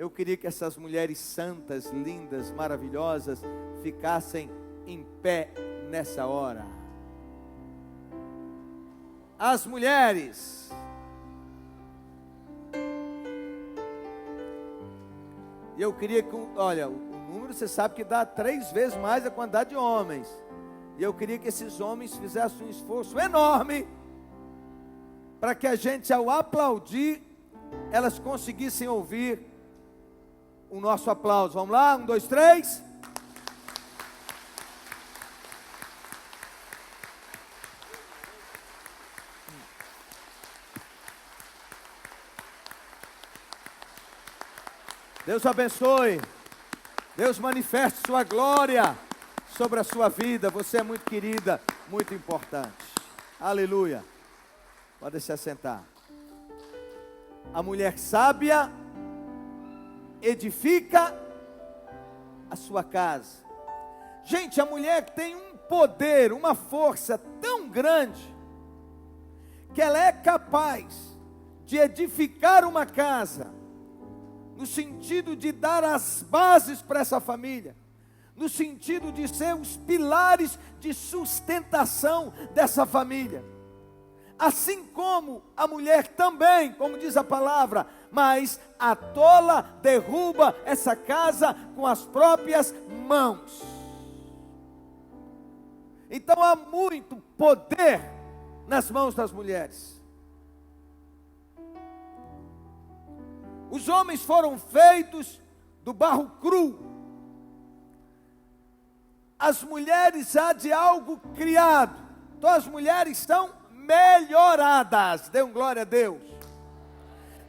eu queria que essas mulheres santas, lindas, maravilhosas, ficassem em pé nessa hora. As mulheres. E eu queria que, olha, o número você sabe que dá 3 vezes mais a quantidade de homens. E eu queria que esses homens fizessem um esforço enorme para que a gente, ao aplaudir, elas conseguissem ouvir o nosso aplauso. Vamos lá? 1, 2, 3. Deus abençoe. Deus manifeste sua glória sobre a sua vida. Você é muito querida, muito importante. Aleluia. Pode se assentar. A mulher sábia edifica a sua casa. Gente, a mulher tem um poder, uma força tão grande, que ela é capaz de edificar uma casa, no sentido de dar as bases para essa família, no sentido de ser os pilares de sustentação dessa família. Assim como a mulher também, como diz a palavra, mas a tola derruba essa casa com as próprias mãos. Então há muito poder nas mãos das mulheres. Os homens foram feitos do barro cru. As mulheres há de algo criado. Então as mulheres são melhoradas. Dê um glória a Deus.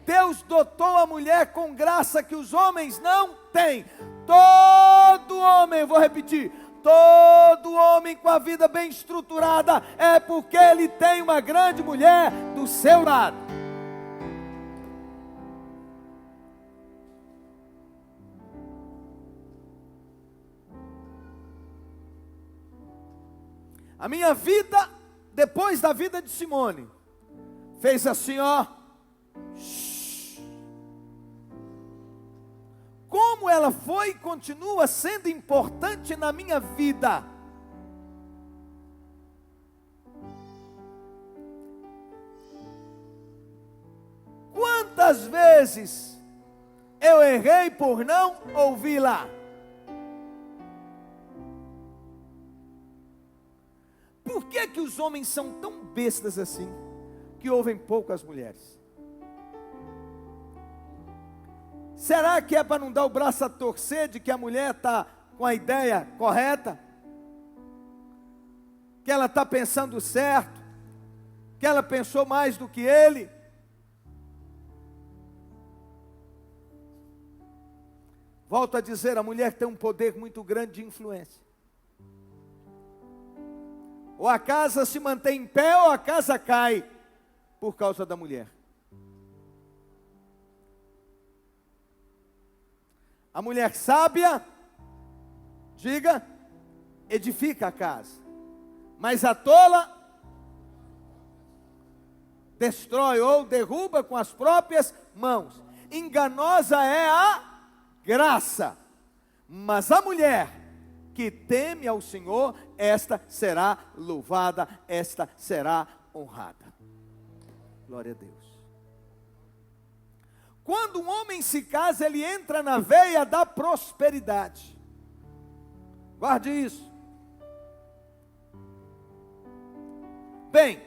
Deus dotou a mulher com graça que os homens não têm. Todo homem, eu vou repetir, todo homem com a vida bem estruturada é porque ele tem uma grande mulher do seu lado. A minha vida, depois da vida de Simone, fez assim, ó. Como ela foi e continua sendo importante na minha vida. Quantas vezes eu errei por não ouvi-la? Por que os homens são tão bestas assim, que ouvem pouco as mulheres? Será que é para não dar o braço a torcer de que a mulher está com a ideia correta? Que ela está pensando certo? Que ela pensou mais do que ele? Volto a dizer, a mulher tem um poder muito grande de influência. Ou a casa se mantém em pé, ou a casa cai, por causa da mulher. A mulher sábia, diga, edifica a casa. Mas a tola, destrói ou derruba com as próprias mãos. Enganosa é a graça. Mas a mulher que teme ao Senhor, esta será louvada, esta será honrada. Glória a Deus. Quando um homem se casa, ele entra na veia da prosperidade. Guarde isso. Bem,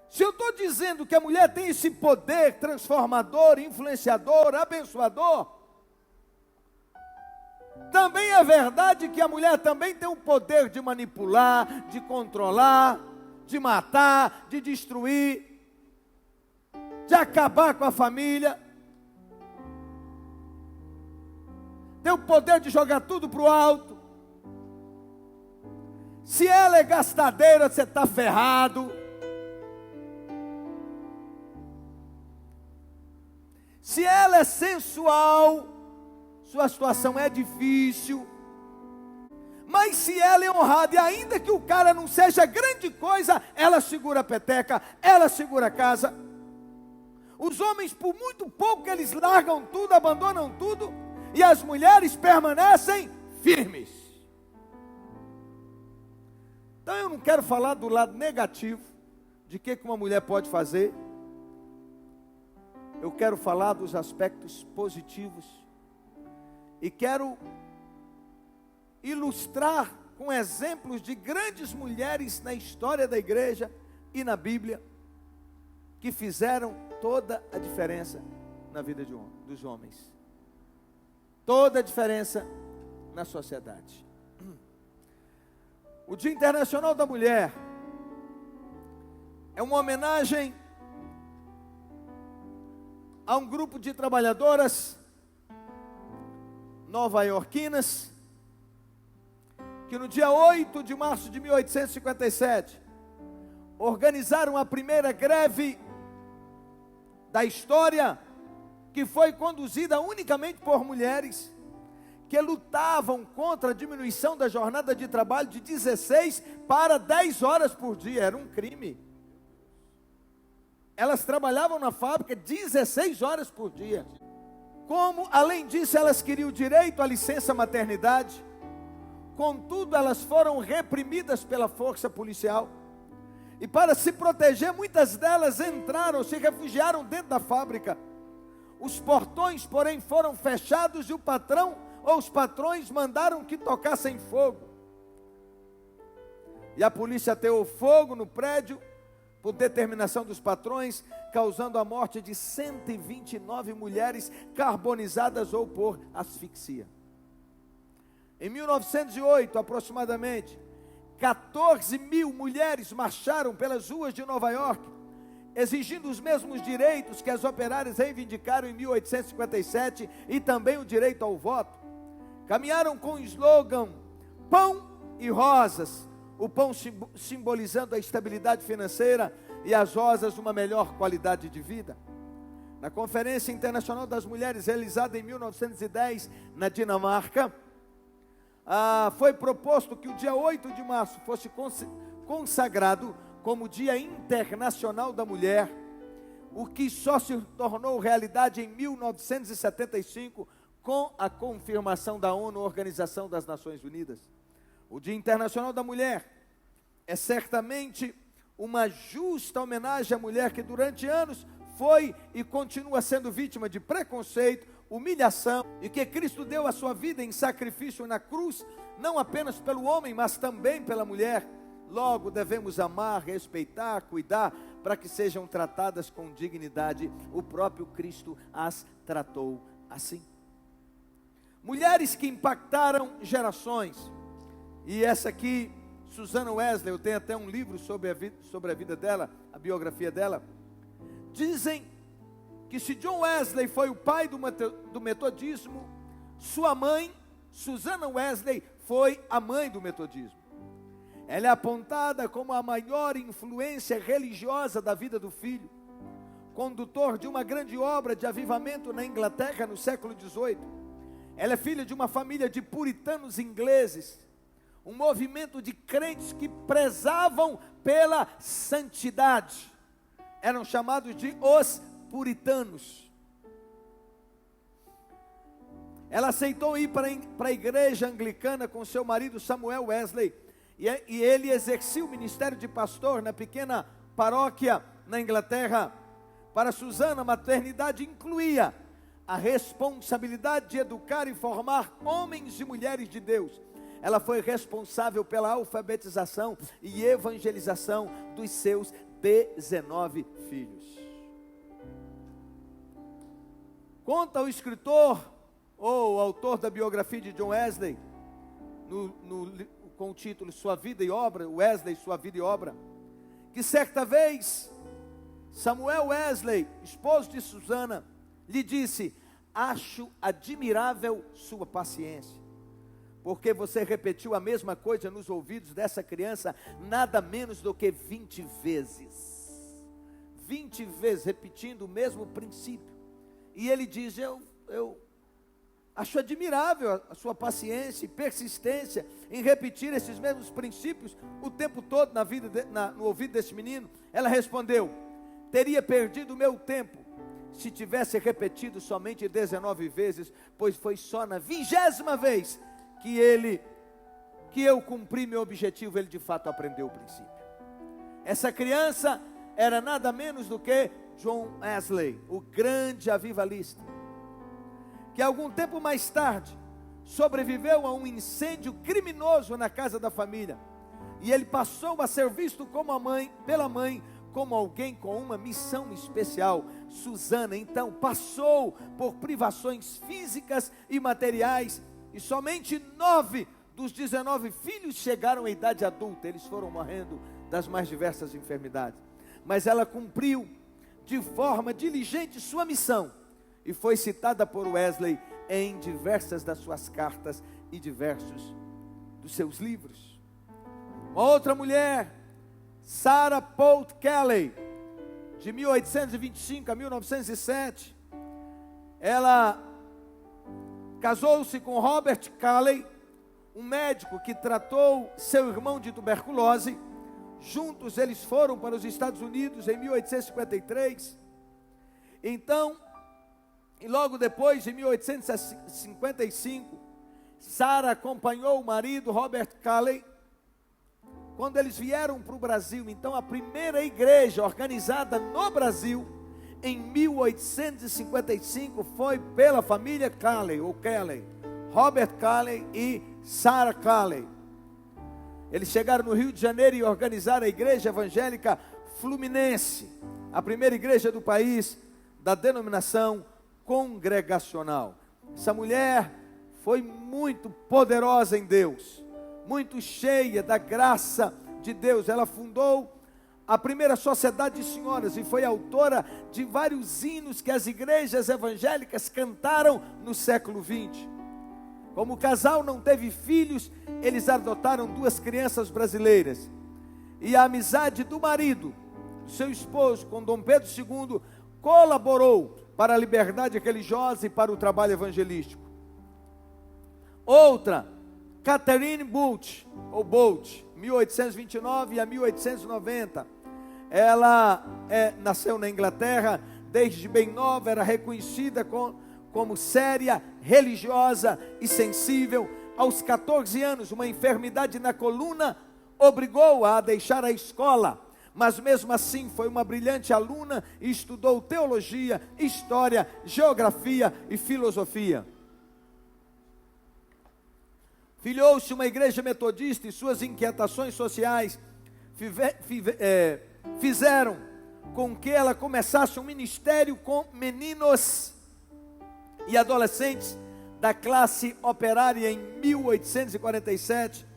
se eu estou dizendo que a mulher tem esse poder transformador, influenciador, abençoador, também é verdade que a mulher também tem o poder de manipular, de controlar, de matar, de destruir, de acabar com a família. Tem o poder de jogar tudo para o alto. Se ela é gastadeira, você está ferrado. Se ela é sensual, sua situação é difícil. Mas se ela é honrada, e ainda que o cara não seja grande coisa, ela segura a peteca, ela segura a casa. Os homens, por muito pouco, eles largam tudo, abandonam tudo, e as mulheres permanecem firmes. Então eu não quero falar do lado negativo, de que uma mulher pode fazer. Eu quero falar dos aspectos positivos, e quero ilustrar com exemplos de grandes mulheres na história da igreja e na Bíblia, que fizeram toda a diferença na vida dos homens, toda a diferença na sociedade. O Dia Internacional da Mulher é uma homenagem a um grupo de trabalhadoras nova-iorquinas, que no dia 8 de março de 1857, organizaram a primeira greve da história, que foi conduzida unicamente por mulheres, que lutavam contra a diminuição da jornada de trabalho de 16 para 10 horas por dia. Era um crime. Elas trabalhavam na fábrica 16 horas por dia. Como, além disso, elas queriam direito à licença maternidade. Contudo, elas foram reprimidas pela força policial. E para se proteger, muitas delas entraram, se refugiaram dentro da fábrica. Os portões, porém, foram fechados e o patrão ou os patrões mandaram que tocassem fogo. E a polícia ateou fogo no prédio, por determinação dos patrões, causando a morte de 129 mulheres carbonizadas ou por asfixia. Em 1908, aproximadamente, 14 mil mulheres marcharam pelas ruas de Nova York, exigindo os mesmos direitos que as operárias reivindicaram em 1857 e também o direito ao voto. Caminharam com o slogan "Pão e Rosas", o pão simbolizando a estabilidade financeira e as rosas uma melhor qualidade de vida. Na Conferência Internacional das Mulheres, realizada em 1910 na Dinamarca, foi proposto que o dia 8 de março fosse consagrado como Dia Internacional da Mulher, o que só se tornou realidade em 1975, com a confirmação da ONU, Organização das Nações Unidas. O Dia Internacional da Mulher é certamente uma justa homenagem à mulher que durante anos foi e continua sendo vítima de preconceito, humilhação, e que Cristo deu a sua vida em sacrifício na cruz, não apenas pelo homem, mas também pela mulher. Logo devemos amar, respeitar, cuidar, para que sejam tratadas com dignidade. O próprio Cristo as tratou assim. Mulheres que impactaram gerações. E essa aqui, Susanna Wesley, eu tenho até um livro sobre a vida dela, a biografia dela. Dizem que se John Wesley foi o pai do metodismo, sua mãe, Susanna Wesley, foi a mãe do metodismo. Ela é apontada como a maior influência religiosa da vida do filho, condutor de uma grande obra de avivamento na Inglaterra no século XVIII. Ela é filha de uma família de puritanos ingleses, um movimento de crentes que prezavam pela santidade. Eram chamados de os puritanos. Ela aceitou ir para a igreja anglicana com seu marido Samuel Wesley, e ele exercia o ministério de pastor na pequena paróquia na Inglaterra. Para Susanna, a maternidade incluía a responsabilidade de educar e formar homens e mulheres de Deus. Ela foi responsável pela alfabetização e evangelização dos seus 19 filhos. Conta o escritor ou o autor da biografia de John Wesley, com o título Sua Vida e Obra, Wesley, Sua Vida e Obra, que certa vez Samuel Wesley, esposo de Susanna, lhe disse: acho admirável sua paciência, porque você repetiu a mesma coisa nos ouvidos dessa criança nada menos do que 20 vezes. 20 vezes repetindo o mesmo princípio. E ele diz: eu acho admirável a sua paciência e persistência em repetir esses mesmos princípios o tempo todo no ouvido desse menino. Ela respondeu: teria perdido o meu tempo se tivesse repetido somente 19 vezes, pois foi só na 20ª vez que eu cumpri meu objetivo. Ele de fato aprendeu o princípio. Essa criança era nada menos do que John Wesley, o grande avivalista, que algum tempo mais tarde sobreviveu a um incêndio criminoso na casa da família, e ele passou a ser visto pela mãe, como alguém com uma missão especial. Susana, então, passou por privações físicas e materiais, e somente 9 dos 19 filhos chegaram à idade adulta. Eles foram morrendo das mais diversas enfermidades, mas ela cumpriu de forma diligente sua missão, e foi citada por Wesley em diversas das suas cartas e diversos dos seus livros. Uma outra mulher, Sarah Poult Kelly, de 1825 a 1907, ela casou-se com Robert Calley, um médico que tratou seu irmão de tuberculose. Juntos eles foram para os Estados Unidos em 1853. Então, e logo depois, em 1855, Sarah acompanhou o marido, Robert Calley, quando eles vieram para o Brasil. Então, a primeira igreja organizada no Brasil, em 1855, foi pela família Calley, ou Kelly, Robert Calley e Sarah Calley. Eles chegaram no Rio de Janeiro e organizaram a Igreja Evangélica Fluminense, a primeira igreja do país, da denominação congregacional. Essa mulher foi muito poderosa em Deus, muito cheia da graça de Deus. Ela fundou a primeira sociedade de senhoras e foi autora de vários hinos que as igrejas evangélicas cantaram no século XX. Como o casal não teve filhos, eles adotaram 2 crianças brasileiras. E a amizade do marido, seu esposo, com Dom Pedro II, colaborou para a liberdade religiosa e para o trabalho evangelístico. Outra, Catherine Boult, 1829 a 1890. Ela nasceu na Inglaterra, desde bem nova era reconhecida como séria, religiosa e sensível. Aos 14 anos, uma enfermidade na coluna obrigou-a a deixar a escola, mas mesmo assim foi uma brilhante aluna e estudou teologia, história, geografia e filosofia. Filiou-se uma igreja metodista e suas inquietações sociais fizeram com que ela começasse um ministério com meninos e adolescentes da classe operária em 1847,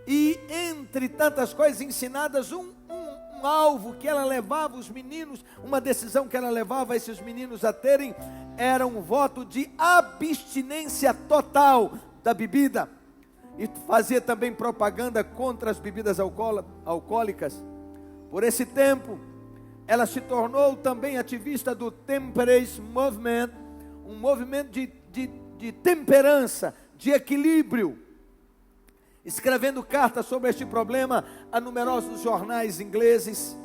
e entre tantas coisas ensinadas, um alvo que ela levava os meninos, uma decisão que ela levava esses meninos a terem, era um voto de abstinência total da bebida, e fazia também propaganda contra as bebidas alcoólicas. Por esse tempo, ela se tornou também ativista do Temperance Movement, um movimento de temperança, de equilíbrio, escrevendo cartas sobre este problema a numerosos jornais ingleses.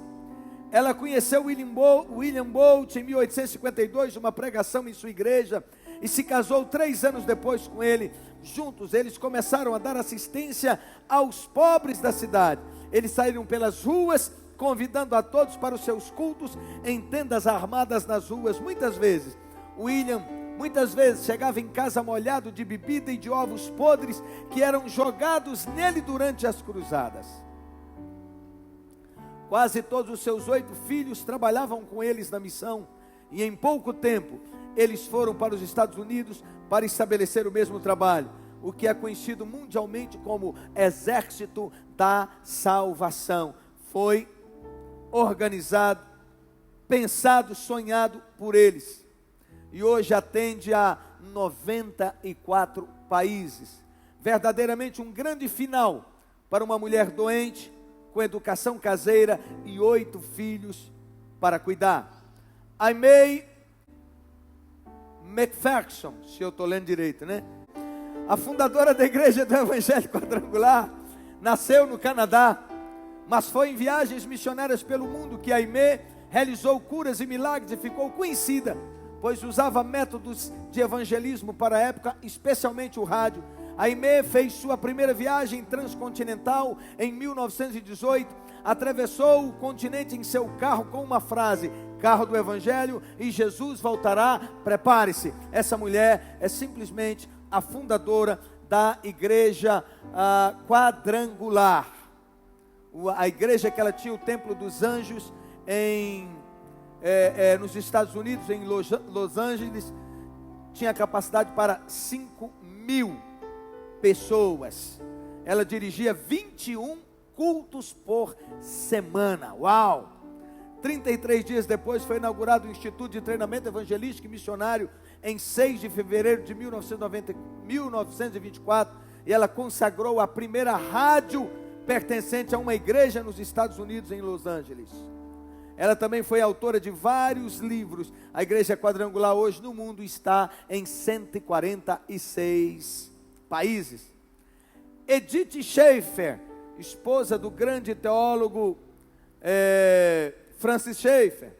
Ela conheceu William Bolt em 1852, uma pregação em sua igreja, e se casou 3 anos depois com ele. Juntos eles começaram a dar assistência aos pobres da cidade. Eles saíram pelas ruas, convidando a todos para os seus cultos em tendas armadas nas ruas. Muitas vezes chegava em casa molhado de bebida e de ovos podres que eram jogados nele durante as cruzadas. Quase todos os seus 8 filhos trabalhavam com eles na missão, e em pouco tempo eles foram para os Estados Unidos para estabelecer o mesmo trabalho, o que é conhecido mundialmente como Exército da Salvação. Foi organizado, pensado, sonhado por eles, e hoje atende a 94 países. Verdadeiramente um grande final para uma mulher doente, com educação caseira e 8 filhos para cuidar. Aimee McPherson, se eu estou lendo direito, né? A fundadora da Igreja do Evangelho Quadrangular, nasceu no Canadá, mas foi em viagens missionárias pelo mundo que Aimee realizou curas e milagres e ficou conhecida pois usava métodos de evangelismo para a época, especialmente o rádio. Aimee fez sua primeira viagem transcontinental em 1918, atravessou o continente em seu carro com uma frase: carro do evangelho e Jesus voltará, prepare-se. Essa mulher é simplesmente a fundadora da igreja quadrangular. A igreja que ela tinha, o Templo dos Anjos, nos Estados Unidos, em Los Angeles, tinha capacidade para 5.000 pessoas. Ela dirigia 21 cultos por semana. Uau! 33 dias depois foi inaugurado o Instituto de Treinamento Evangelístico e Missionário em 6 de fevereiro de 1924, e ela consagrou a primeira rádio pertencente a uma igreja nos Estados Unidos, em Los Angeles. Ela também foi autora de vários livros. A igreja quadrangular hoje no mundo está em 146 países. Edith Schaeffer, esposa do grande teólogo Francis Schaeffer,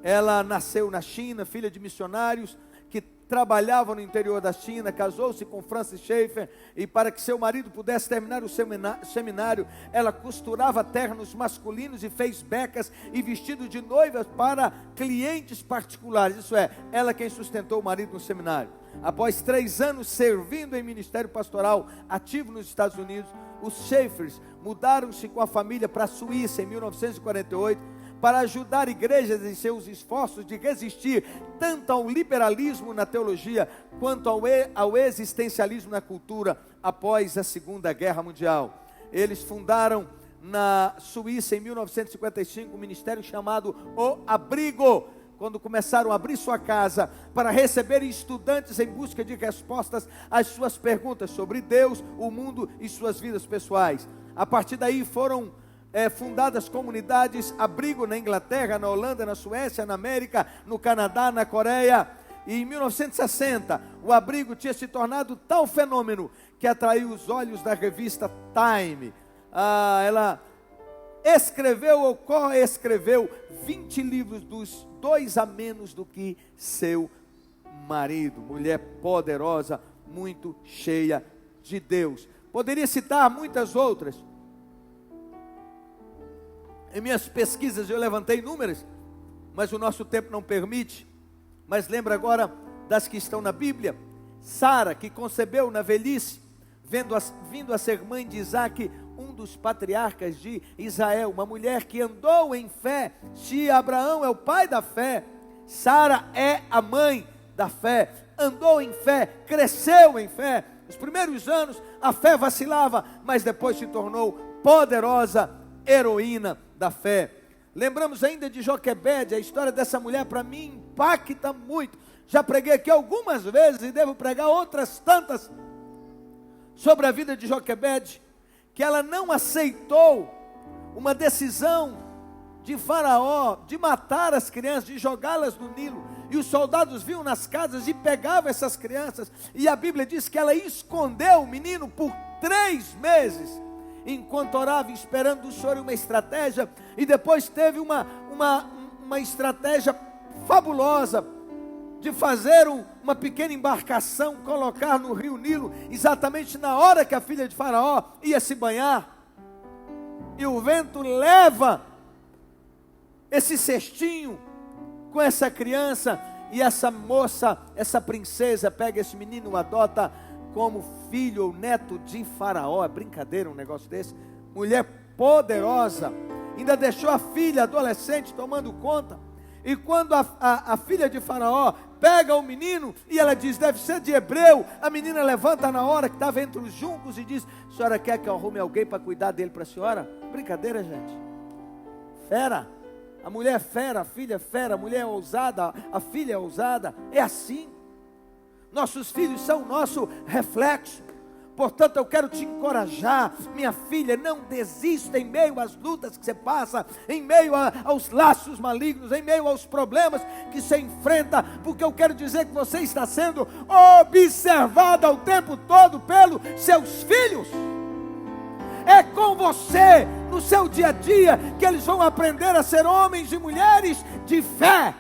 ela nasceu na China, filha de missionários que trabalhavam no interior da China. Casou-se com Francis Schaeffer, e para que seu marido pudesse terminar o seminário, ela costurava ternos masculinos e fez becas e vestidos de noivas para clientes particulares. Isso é, ela quem sustentou o marido no seminário. Após 3 anos servindo em ministério pastoral ativo nos Estados Unidos, os Schaeffers mudaram-se com a família para a Suíça em 1948, para ajudar igrejas em seus esforços de resistir tanto ao liberalismo na teologia, quanto ao existencialismo na cultura, após a Segunda Guerra Mundial. Eles fundaram na Suíça, em 1955, um ministério chamado O Abrigo, quando começaram a abrir sua casa para receber estudantes em busca de respostas às suas perguntas sobre Deus, o mundo e suas vidas pessoais. A partir daí foram fundadas comunidades abrigo na Inglaterra, na Holanda, na Suécia, na América, no Canadá, na Coreia. E em 1960, o abrigo tinha se tornado tal fenômeno que atraiu os olhos da revista Time. Ela escreveu ou coescreveu 20 livros, dos 2 a menos do que seu marido. Mulher poderosa, muito cheia de Deus. Poderia citar muitas outras. Em minhas pesquisas eu levantei números, mas o nosso tempo não permite. Mas lembra agora das que estão na Bíblia. Sara, que concebeu na velhice, vindo a ser mãe de Isaac, um dos patriarcas de Israel. Uma mulher que andou em fé. Se Abraão é o pai da fé, Sara é a mãe da fé. Andou em fé, cresceu em fé. Nos primeiros anos a fé vacilava, mas depois se tornou poderosa heroína da fé. Lembramos ainda de Joquebede. A história dessa mulher para mim impacta muito. Já preguei aqui algumas vezes e devo pregar outras tantas sobre a vida de Joquebede, que ela não aceitou uma decisão de Faraó de matar as crianças, de jogá-las no Nilo, e os soldados vinham nas casas e pegavam essas crianças, e a Bíblia diz que ela escondeu o menino por 3 meses, enquanto orava, esperando do Senhor uma estratégia. E depois teve uma estratégia fabulosa de fazer uma pequena embarcação, colocar no rio Nilo, exatamente na hora que a filha de Faraó ia se banhar, e o vento leva esse cestinho com essa criança, e essa moça, essa princesa, pega esse menino, o adota como filho ou neto de Faraó. É brincadeira um negócio desse? Mulher poderosa, ainda deixou a filha adolescente tomando conta. E quando a filha de Faraó pega o menino, e ela diz, deve ser de hebreu, a menina levanta na hora que estava entre os juncos e diz, a senhora quer que eu arrume alguém para cuidar dele para a senhora? Brincadeira, gente. Fera. A mulher é fera, a filha é fera, a mulher é ousada, a filha é ousada. É assim. Nossos filhos são o nosso reflexo. Portanto, eu quero te encorajar, minha filha, não desista em meio às lutas que você passa, em meio aos laços malignos, em meio aos problemas que você enfrenta, porque eu quero dizer que você está sendo observada o tempo todo pelos seus filhos. É com você, no seu dia a dia, que eles vão aprender a ser homens e mulheres de fé.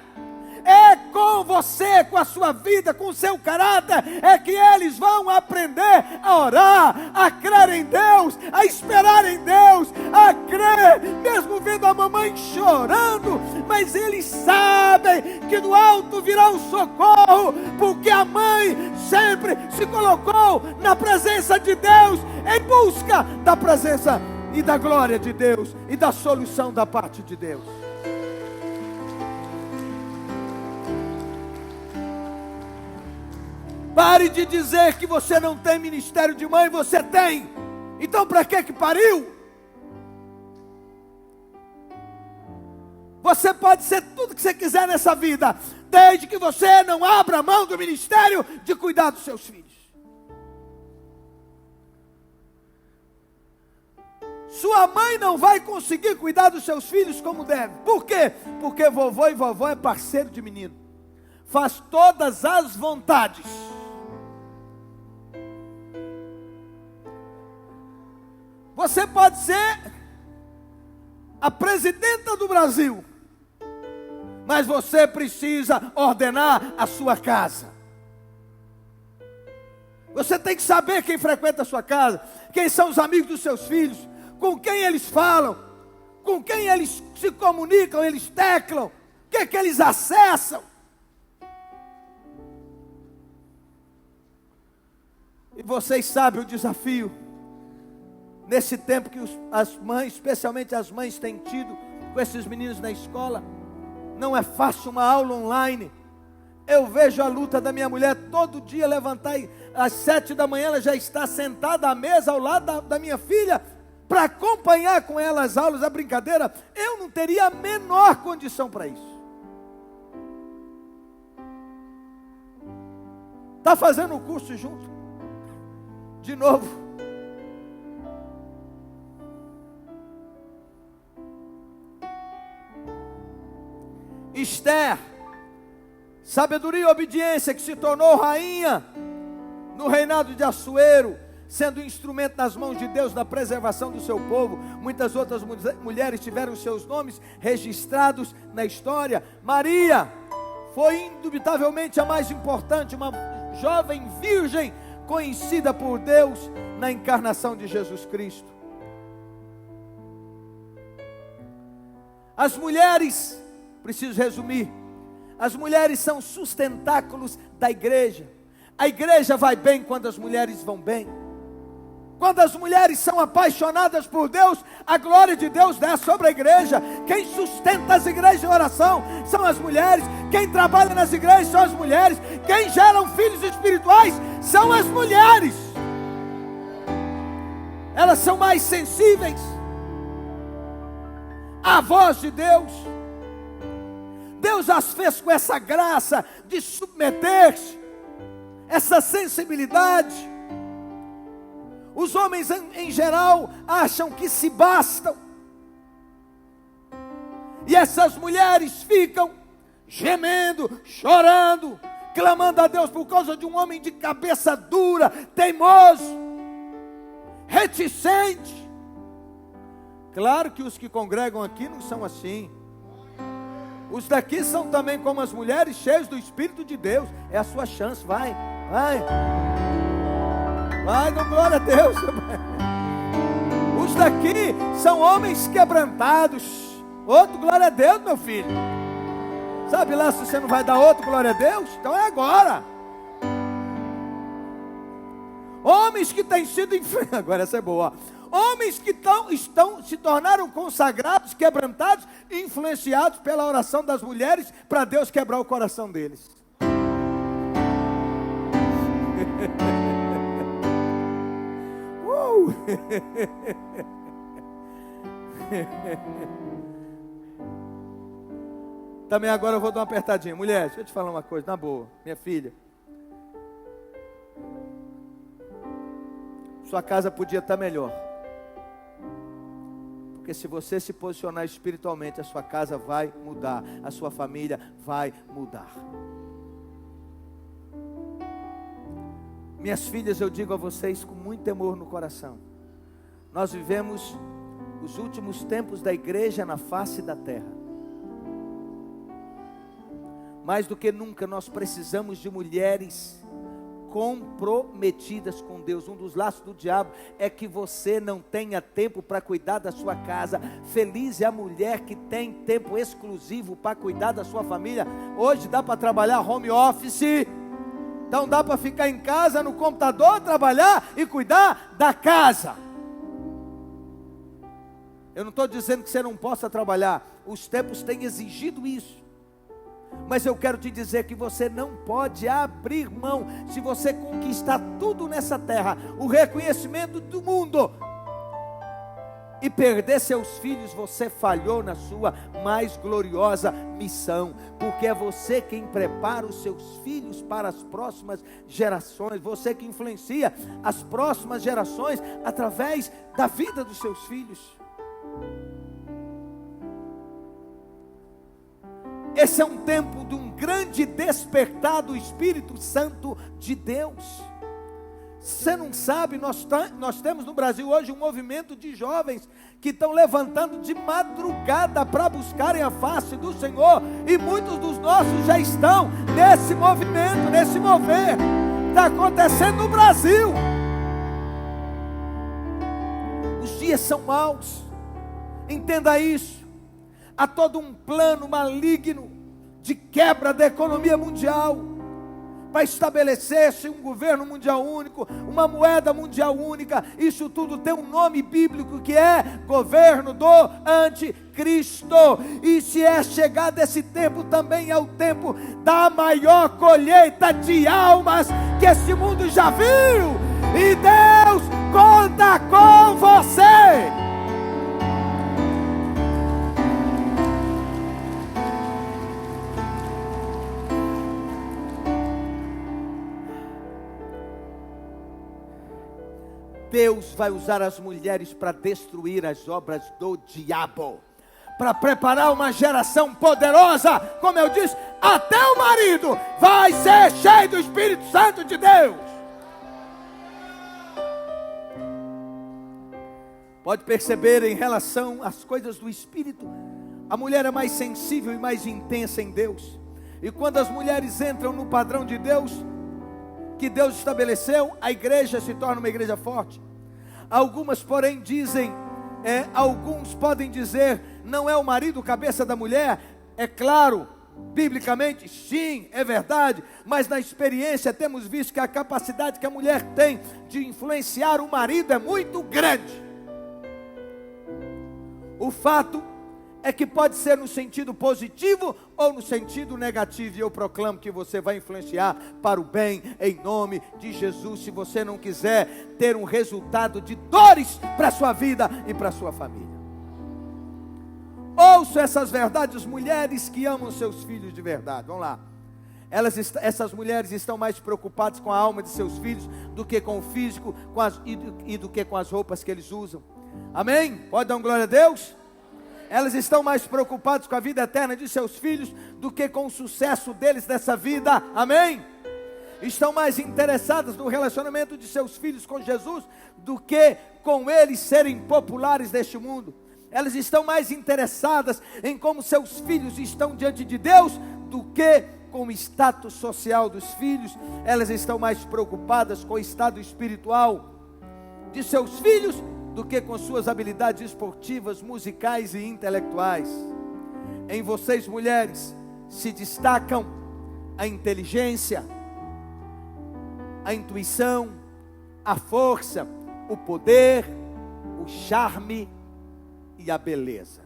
é com você, com a sua vida, com o seu caráter, é que eles vão aprender a orar, a crer em Deus, a esperar em Deus, a crer, mesmo vendo a mamãe chorando, mas eles sabem que do alto virá o socorro, porque a mãe sempre se colocou na presença de Deus, em busca da presença e da glória de Deus, e da solução da parte de Deus. Pare de dizer que você não tem ministério de mãe, você tem. Então para que pariu? Você pode ser tudo que você quiser nessa vida, desde que você não abra mão do ministério de cuidar dos seus filhos. Sua mãe não vai conseguir cuidar dos seus filhos como deve. Por quê? Porque vovô e vovó é parceiro de menino. Faz todas as vontades. Você pode ser a presidenta do Brasil, mas você precisa ordenar a sua casa. Você tem que saber quem frequenta a sua casa, quem são os amigos dos seus filhos, com quem eles falam, com quem eles se comunicam, eles teclam, o que é que eles acessam. E vocês sabem o desafio, nesse tempo que as mães, especialmente as mães, têm tido com esses meninos na escola. Não é fácil uma aula online. Eu vejo a luta da minha mulher todo dia levantar, às 7 da manhã ela já está sentada à mesa ao lado da minha filha, para acompanhar com ela as aulas, a brincadeira. Eu não teria a menor condição para isso. Está fazendo o curso junto? De novo. Esther, sabedoria e obediência, que se tornou rainha no reinado de Assuero, sendo instrumento nas mãos de Deus na preservação do seu povo. Muitas outras mulheres tiveram seus nomes registrados na história. Maria foi indubitavelmente a mais importante, uma jovem virgem conhecida por Deus na encarnação de Jesus Cristo. As mulheres, preciso resumir, as mulheres são sustentáculos da igreja. A igreja vai bem quando as mulheres vão bem. Quando as mulheres são apaixonadas por Deus, a glória de Deus desce sobre a igreja. Quem sustenta as igrejas em oração são as mulheres. Quem trabalha nas igrejas são as mulheres. Quem geram filhos espirituais são as mulheres. Elas são mais sensíveis à voz de Deus. Deus as fez com essa graça de submeter-se, essa sensibilidade. Os homens em geral acham que se bastam, e essas mulheres ficam gemendo, chorando, clamando a Deus por causa de um homem de cabeça dura, teimoso, reticente. Claro que os que congregam aqui não são assim. Os daqui são também como as mulheres, cheios do Espírito de Deus. É a sua chance, vai, vai. Vai, não, glória a Deus. Os daqui são homens quebrantados. Outro, glória a Deus, meu filho. Sabe lá se você não vai dar outro, glória a Deus? Então é agora. Homens que têm sido agora essa é boa. Homens que se tornaram consagrados, quebrantados, influenciados pela oração das mulheres, para Deus quebrar o coração deles. Também agora eu vou dar uma apertadinha. Mulher, deixa eu te falar uma coisa, na boa, minha filha. Sua casa podia estar melhor. Porque se você se posicionar espiritualmente, a sua casa vai mudar, a sua família vai mudar. Minhas filhas, eu digo a vocês com muito temor no coração, nós vivemos os últimos tempos da igreja na face da terra. Mais do que nunca nós precisamos de mulheres comprometidas com Deus. Um dos laços do diabo é que você não tenha tempo para cuidar da sua casa. Feliz é a mulher que tem tempo exclusivo para cuidar da sua família. Hoje dá para trabalhar home office, então dá para ficar em casa no computador, trabalhar e cuidar da casa. Eu não estou dizendo que você não possa trabalhar, os tempos têm exigido isso. Mas eu quero te dizer que você não pode abrir mão. Se você conquistar tudo nessa terra, o reconhecimento do mundo, e perder seus filhos, você falhou na sua mais gloriosa missão. Porque é você quem prepara os seus filhos para as próximas gerações. Você que influencia as próximas gerações através da vida dos seus filhos. Esse é um tempo de um grande despertar do Espírito Santo de Deus. Você não sabe, nós temos no Brasil hoje um movimento de jovens que estão levantando de madrugada para buscarem a face do Senhor. E muitos dos nossos já estão nesse movimento, nesse mover. Está acontecendo no Brasil. Os dias são maus. Entenda isso. Há todo um plano maligno de quebra da economia mundial, para estabelecer-se um governo mundial único, uma moeda mundial única. Isso tudo tem um nome bíblico que é governo do anticristo. E se é chegado esse tempo, também é o tempo da maior colheita de almas que esse mundo já viu. E Deus conta com você. Deus vai usar as mulheres para destruir as obras do diabo, para preparar uma geração poderosa. Como eu disse, até o marido vai ser cheio do Espírito Santo de Deus. Pode perceber, em relação às coisas do Espírito, a mulher é mais sensível e mais intensa em Deus. E quando as mulheres entram no padrão de Deus, que Deus estabeleceu, a igreja se torna uma igreja forte. Algumas, porém, dizem, alguns podem dizer, não é o marido cabeça da mulher. É claro, biblicamente, sim, é verdade, mas na experiência temos visto que a capacidade que a mulher tem de influenciar o marido é muito grande. O fato é que pode ser no sentido positivo ou no sentido negativo. E eu proclamo que você vai influenciar para o bem, em nome de Jesus. Se você não quiser ter um resultado de dores para a sua vida e para a sua família. Ouça essas verdades, mulheres que amam seus filhos de verdade. Vamos lá. Essas mulheres estão mais preocupadas com a alma de seus filhos do que com o físico e do que com as roupas que eles usam. Amém? Pode dar um glória a Deus? Elas estão mais preocupadas com a vida eterna de seus filhos do que com o sucesso deles nessa vida. Amém? Estão mais interessadas no relacionamento de seus filhos com Jesus do que com eles serem populares neste mundo. Elas estão mais interessadas em como seus filhos estão diante de Deus do que com o status social dos filhos. Elas estão mais preocupadas com o estado espiritual de seus filhos do que com suas habilidades esportivas, musicais e intelectuais. Em vocês, mulheres, se destacam a inteligência, a intuição, a força, o poder, o charme e a beleza.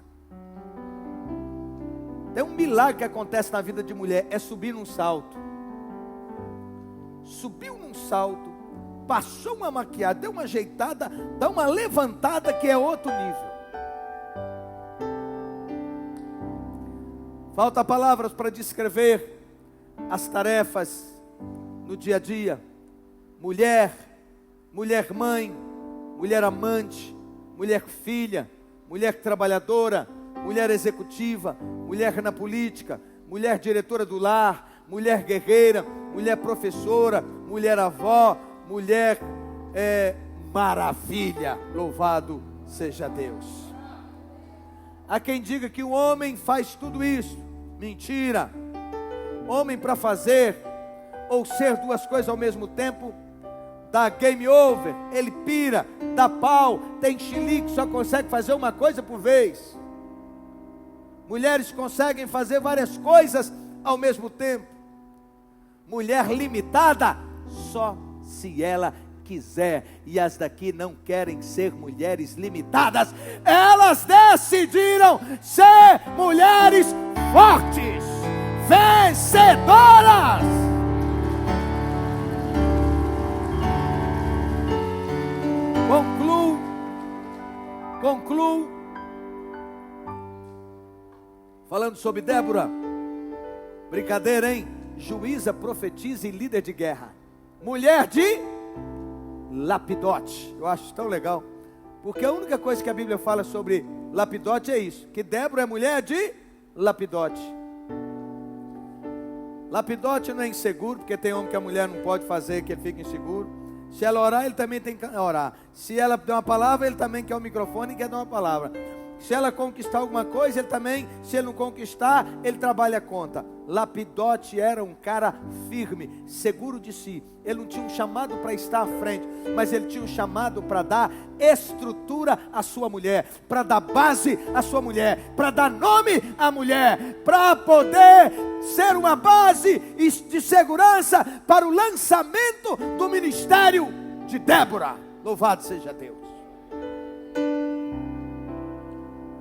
Tem um milagre que acontece na vida de mulher, é subir num salto. Subiu num salto, passou uma maquiagem, deu uma ajeitada, dá uma levantada que é outro nível. Falta palavras para descrever as tarefas no dia a dia. Mulher, mulher mãe, mulher amante, mulher filha, mulher trabalhadora, mulher executiva, mulher na política, mulher diretora do lar, mulher guerreira, mulher professora, mulher avó, mulher maravilha. Louvado seja Deus. Há quem diga que o homem faz tudo isso. Mentira. Homem para fazer ou ser duas coisas ao mesmo tempo, dá game over, ele pira, dá pau, tem chilique, só consegue fazer uma coisa por vez. Mulheres conseguem fazer várias coisas ao mesmo tempo. Mulher limitada, só se ela quiser. E as daqui não querem ser mulheres limitadas. Elas decidiram ser mulheres fortes, vencedoras. Concluo falando sobre Débora. Brincadeira, hein? Juíza, profetiza e líder de guerra. Mulher de Lapidote. Eu acho tão legal, porque a única coisa que a Bíblia fala sobre Lapidote é isso, que Débora é mulher de Lapidote. Lapidote não é inseguro, porque tem homem que a mulher não pode fazer, que ele fica inseguro. Se ela orar, ele também tem que orar. Se ela der uma palavra, ele também quer o microfone e quer dar uma palavra. Se ela conquistar alguma coisa, ele também, se ele não conquistar, ele trabalha contra. Lapidote era um cara firme, seguro de si. Ele não tinha um chamado para estar à frente, mas ele tinha um chamado para dar estrutura à sua mulher, para dar base à sua mulher, para dar nome à mulher, para poder ser uma base de segurança para o lançamento do ministério de Débora. Louvado seja Deus.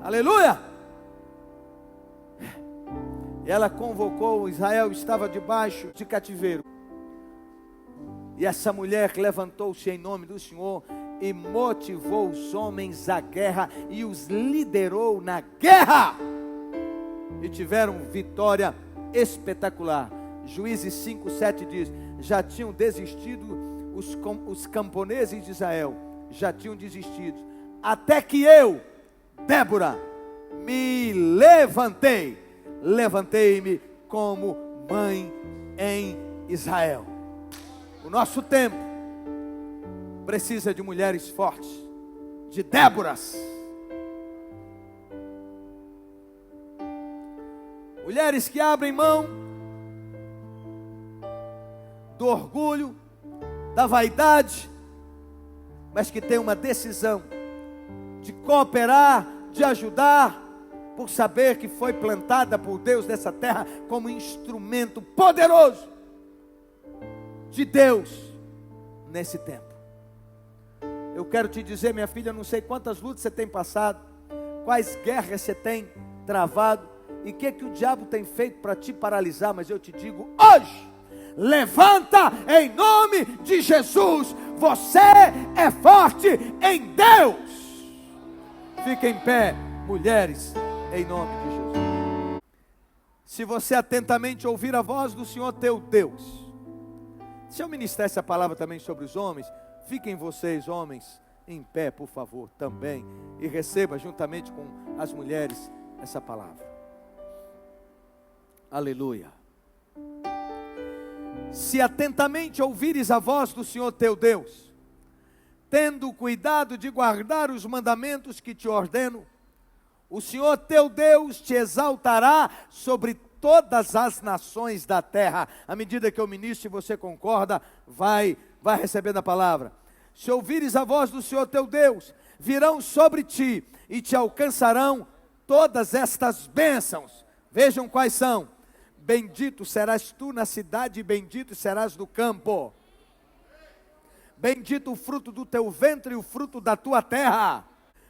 Aleluia! Ela convocou, Israel estava debaixo de cativeiro. E essa mulher levantou-se em nome do Senhor e motivou os homens à guerra e os liderou na guerra. E tiveram vitória espetacular. Juízes 5:7 diz: já tinham desistido os camponeses de Israel, já tinham desistido, até que eu, Débora, me levantei-me como mãe em Israel. O nosso tempo precisa de mulheres fortes, de Déboras. Mulheres que abrem mão do orgulho, da vaidade, mas que têm uma decisão de cooperar, de ajudar, por saber que foi plantada por Deus nessa terra como instrumento poderoso de Deus nesse tempo. Eu quero te dizer, minha filha, não sei quantas lutas você tem passado, quais guerras você tem travado, e o que o diabo tem feito para te paralisar, mas eu te digo hoje: levanta em nome de Jesus, você é forte em Deus. Fique em pé, mulheres, em nome de Jesus. Se você atentamente ouvir a voz do Senhor teu Deus, se eu ministrar essa palavra também sobre os homens, fiquem vocês, homens, em pé, por favor, também, e receba juntamente com as mulheres essa palavra. Aleluia. Se atentamente ouvires a voz do Senhor teu Deus, tendo cuidado de guardar os mandamentos que te ordeno, o Senhor teu Deus te exaltará sobre todas as nações da terra. À medida que eu ministro, se você concorda, vai recebendo a palavra. Se ouvires a voz do Senhor teu Deus, virão sobre ti e te alcançarão todas estas bênçãos. Vejam quais são: bendito serás tu na cidade e bendito serás no campo. Bendito o fruto do teu ventre e o fruto da tua terra.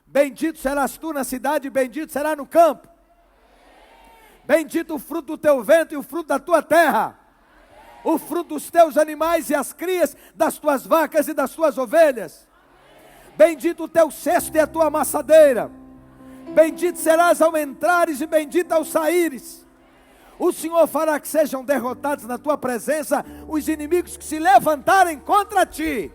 Bendito serás tu na cidade e bendito será no campo. Bendito o fruto do teu ventre e o fruto da tua terra. O fruto dos teus animais e as crias das tuas vacas e das tuas ovelhas. Bendito o teu cesto e a tua amassadeira. Bendito serás ao entrares e bendito ao saíres. O Senhor fará que sejam derrotados na tua presença os inimigos que se levantarem contra ti.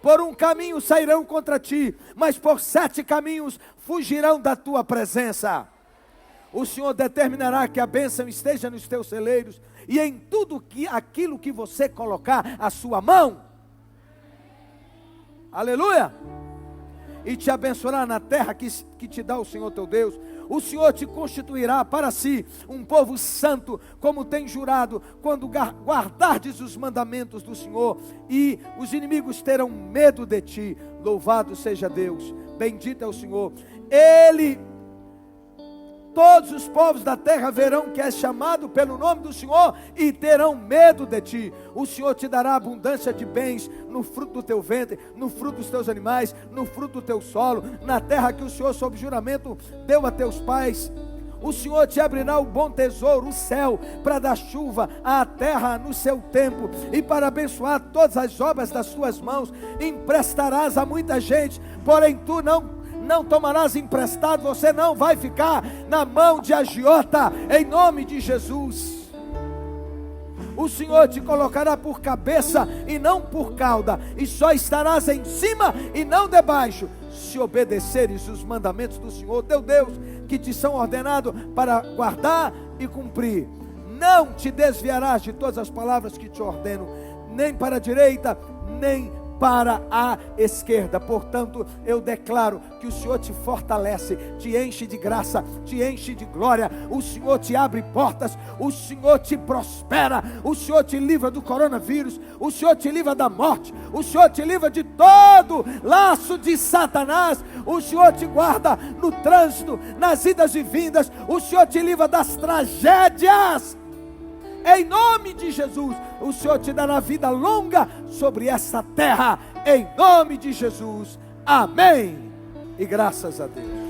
Por um caminho sairão contra ti, mas por 7 caminhos fugirão da tua presença. O Senhor determinará que a bênção esteja nos teus celeiros e em tudo aquilo que você colocar a sua mão. Aleluia! E te abençoará na terra que te dá o Senhor teu Deus. O Senhor te constituirá para si um povo santo, como tem jurado, quando guardardes os mandamentos do Senhor, e os inimigos terão medo de ti. Louvado seja Deus, bendito é o Senhor. Todos os povos da terra verão que és chamado pelo nome do Senhor e terão medo de ti. O Senhor te dará abundância de bens no fruto do teu ventre, no fruto dos teus animais, no fruto do teu solo, na terra que o Senhor sob juramento deu a teus pais. O Senhor te abrirá o bom tesouro, o céu, para dar chuva à terra no seu tempo, e para abençoar todas as obras das tuas mãos. Emprestarás a muita gente, porém tu não tomarás emprestado. Você não vai ficar na mão de agiota, em nome de Jesus. O Senhor te colocará por cabeça e não por cauda, e só estarás em cima e não debaixo, se obedeceres os mandamentos do Senhor teu Deus, que te são ordenados para guardar e cumprir. Não te desviarás de todas as palavras que te ordeno, nem para a direita, nem para a esquerda. Portanto, eu declaro que o Senhor te fortalece, te enche de graça, te enche de glória. O Senhor te abre portas, o Senhor te prospera, o Senhor te livra do coronavírus, o Senhor te livra da morte, o Senhor te livra de todo laço de Satanás, o Senhor te guarda no trânsito, nas idas e vindas, o Senhor te livra das tragédias. Em nome de Jesus, o Senhor te dará vida longa sobre essa terra, em nome de Jesus, amém, e graças a Deus.